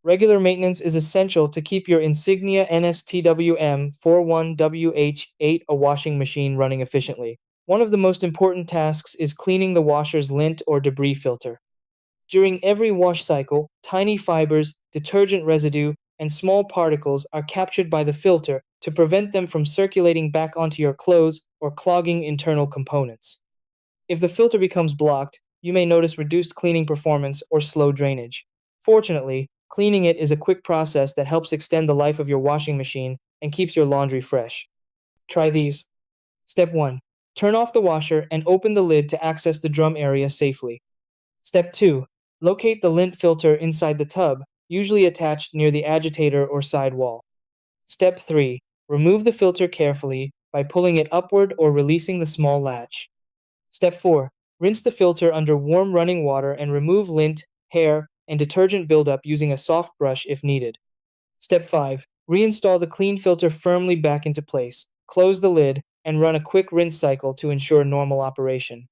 Regular maintenance is essential to keep your Insignia NS-TWM41WH8A washing machine running efficiently. One of the most important tasks is cleaning the washer's lint or debris filter. During every wash cycle, tiny fibers, detergent residue, and small particles are captured by the filter to prevent them from circulating back onto your clothes or clogging internal components. If the filter becomes blocked, you may notice reduced cleaning performance or slow drainage. Fortunately, cleaning it is a quick process that helps extend the life of your washing machine and keeps your laundry fresh. Try these. Step 1. Turn off the washer and open the lid to access the drum area safely. Step 2. Locate the lint filter inside the tub, usually attached near the agitator or side wall. Step 3. Remove the filter carefully by pulling it upward or releasing the small latch. Step 4. Rinse the filter under warm running water and remove lint, hair, and detergent buildup using a soft brush if needed. Step 5. Reinstall the clean filter firmly back into place. Close the lid and run a quick rinse cycle to ensure normal operation.